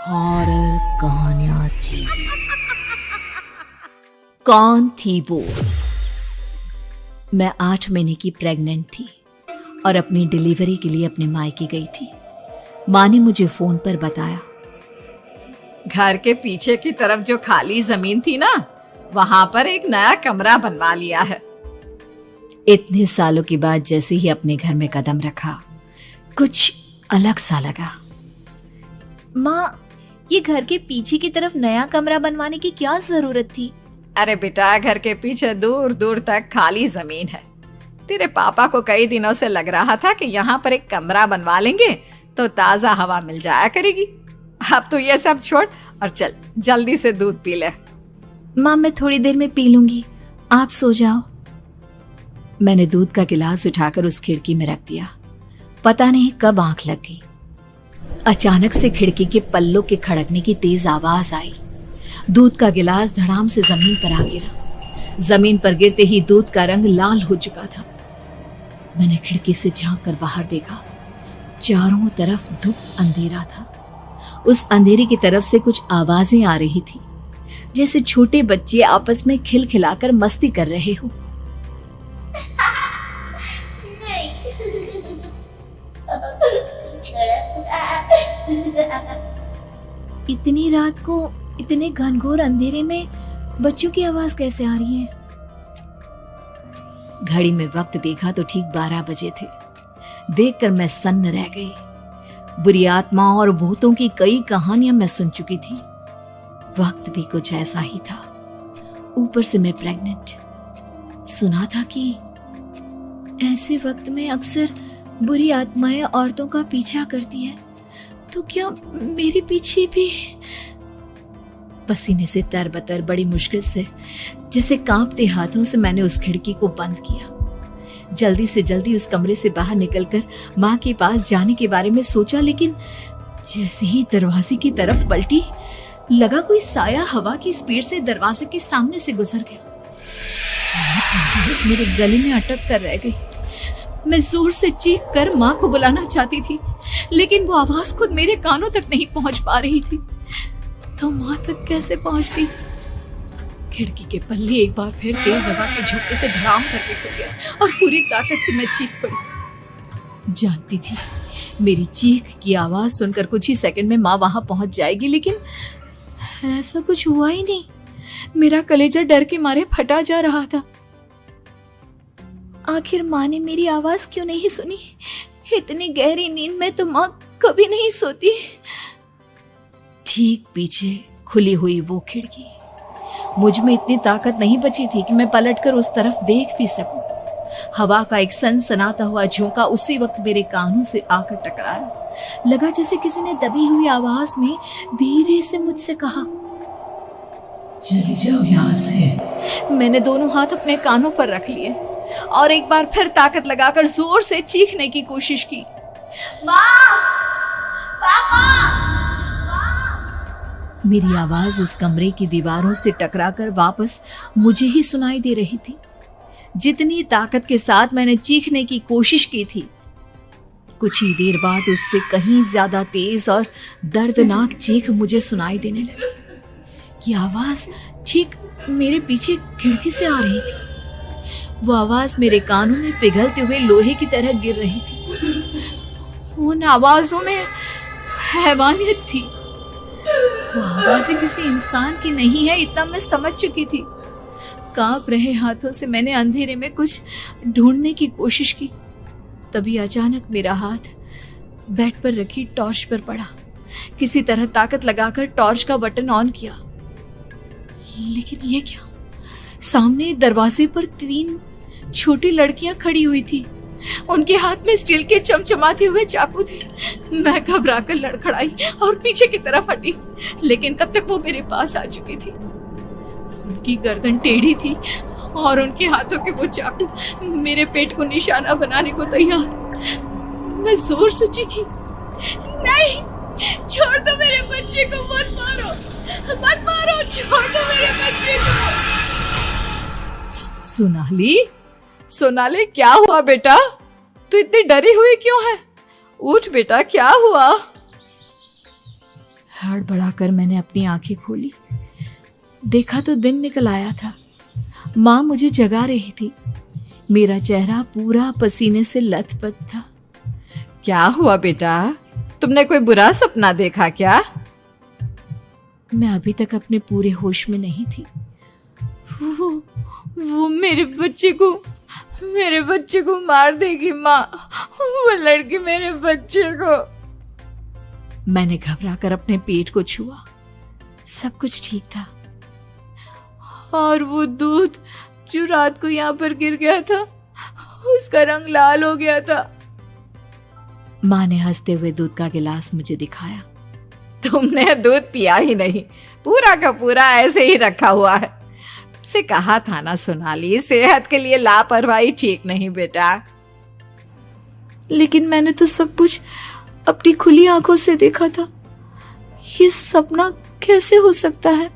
Horror कहानियां थी। कौन थी वो? मैं 8 महीने की प्रेग्नेंट थी और अपनी डिलीवरी के लिए अपने मायके गई थी। माँ ने मुझे फोन पर बताया, घर के पीछे की तरफ जो खाली जमीन थी ना, वहां पर एक नया कमरा बनवा लिया है। इतने सालों के बाद जैसे ही अपने घर में कदम रखा, कुछ अलग सा लगा। माँ, ये घर के पीछे की तरफ नया कमरा बनवाने की क्या जरूरत थी? अरे बेटा, घर के पीछे दूर दूर तक खाली जमीन है। तेरे पापा को कई दिनों से लग रहा था कि यहाँ पर एक कमरा बनवा लेंगे तो ताजा हवा मिल जाया करेगी। अब तो ये सब छोड़ और चल जल्दी से दूध पी ले। माँ, मैं थोड़ी देर में पी लूंगी, आप सो जाओ। मैंने दूध का गिलास उठाकर उस खिड़की में रख दिया। पता नहीं कब आंख लग गई। अचानक से खिड़की के पल्लों के खड़कने की तेज आवाज आई। दूध का गिलास धड़ाम से जमीन पर आ गिरा। जमीन पर गिरते ही दूध का रंग लाल हो चुका था। मैंने खिड़की से झांक कर बाहर देखा। चारों तरफ धूप अंधेरा था। उस अंधेरे की तरफ से कुछ आवाजें आ रही थी, जैसे छोटे बच्चे आपस में खिलखिलाकर मस्ती कर रहे हो। इतनी रात को इतने घनघोर अंधेरे में बच्चों की आवाज कैसे आ रही है? घड़ी में वक्त देखा तो ठीक 12 बजे थे। देखकर मैं सन्न रह गई। बुरी आत्माओं और भूतों की कई कहानियां मैं सुन चुकी थी। वक्त भी कुछ ऐसा ही था। ऊपर से मैं प्रेग्नेंट। सुना था कि ऐसे वक्त में अक्सर बुरी आत्माएं औरतों का पीछा करती है, तो क्या मेरे पीछे भी? पसीने से तरबतर बड़ी मुश्किल से, जैसे कांपते हाथों से मैंने उस खिड़की को बंद किया। जल्दी से जल्दी उस कमरे से बाहर निकलकर माँ के पास जाने के बारे में सोचा, लेकिन जैसे ही दरवाजे की तरफ पलटी, लगा कोई साया हवा की स्पीड से दरवाजे के सामने से गुजर गया। मेरे गले में अटक कर रह गई। मैं जोर से चीख कर माँ को बुलाना चाहती थी, लेकिन वो आवाज खुद मेरे कानों तक नहीं पहुंच पा रही थी। तो माँ तक कैसे पहुंचती? खिड़की के पल्ले एक बार फिर तेज हवा के झोंके से धड़ाम करके खुल गया और पूरी ताकत से मैं चीख पड़ी। जानती थी मेरी चीख की आवाज सुनकर कुछ ही सेकंड में माँ वहां पहुंच जाएगी, लेकिन ऐसा कुछ हुआ ही नहीं। मेरा कलेजा डर के मारे फटा जा रहा था। आखिर माँ ने मेरी आवाज क्यों नहीं सुनी? इतनी गहरी नींद में तो माँ कभी नहीं सोती। ठीक पीछे खुली हुई वो खिड़की। मुझ में इतनी ताकत नहीं बची थी कि मैं पलटकर उस तरफ देख भी सकूं। हवा का एक सनसनाता हुआ झोंका उसी वक्त मेरे कानों से आकर टकराया। लगा जैसे किसी ने दबी हुई आवाज में धीरे से मुझसे कहा, चली जाओ यहाँ से। मैंने दोनों हाथ अपने कानों पर रख लिए और एक बार फिर ताकत लगाकर जोर से चीखने की कोशिश की। माँ! पापा! मेरी आवाज उस कमरे की दीवारों से टकराकर वापस मुझे ही सुनाई दे रही थी। जितनी ताकत के साथ मैंने चीखने की कोशिश की थी, कुछ ही देर बाद उससे कहीं ज्यादा तेज और दर्दनाक चीख मुझे सुनाई देने लगी। ये आवाज ठीक मेरे पीछे खिड़की से आ रही थी। वो आवाज मेरे कानों में पिघलते हुए लोहे की तरह गिर रही थी। उन आवाजों में हैवानियत थी। वो आवाजें किसी इंसान की नहीं है, इतना मैं समझ चुकी थी। कांप रहे हाथों से मैंने अंधेरे में कुछ ढूंढने की कोशिश की। तभी अचानक मेरा हाथ बेड पर रखी टॉर्च पर पड़ा। किसी तरह ताकत लगाकर टॉर्च का बटन ऑन किया, लेकिन ये क्या? सामने दरवाजे पर 3 छोटी लड़कियां खड़ी हुई थी। उनके हाथ में स्टील के चमचमाते हुए चाकू थे। मैं घबराकर लड़खड़ाई और पीछे की तरफ हटी, लेकिन तब तक वो मेरे पास आ चुकी थी। उनकी गर्दन टेढ़ी थी और उनके हाथों के वो चाकू मेरे पेट को निशाना बनाने को तैयार। मैं जोर से चीखी, नहीं, छोड़ दो मेरे बच्चे को, मत मारो, मत मारो, छोड़ दो मेरे बच्चे को। सोनाली, क्या हुआ बेटा? तू इतनी डरी हुई क्यों है? उठ बेटा, क्या हुआ? हड़बड़ाकर मैंने अपनी आंखें खोली। देखा तो दिन निकल आया था। माँ मुझे जगा रही थी। मेरा चेहरा पूरा पसीने से लथपथ था। क्या हुआ बेटा, तुमने कोई बुरा सपना देखा क्या? मैं अभी तक अपने पूरे होश में नहीं थी। वो मेरे बच्चे को मार देगी माँ। वो लड़की मेरे बच्चे को। मैंने घबराकर अपने पेट को छुआ। सब कुछ ठीक था। और वो दूध जो रात को यहाँ पर गिर गया था, उसका रंग लाल हो गया था। माँ ने हंसते हुए दूध का गिलास मुझे दिखाया। तुमने दूध पिया ही नहीं, पूरा का पूरा ऐसे ही रखा हुआ है। तुमसे कहा था ना सोनाली, सेहत के लिए लापरवाही ठीक नहीं बेटा। लेकिन मैंने तो सब कुछ अपनी खुली आंखों से देखा था। ये सपना कैसे हो सकता है?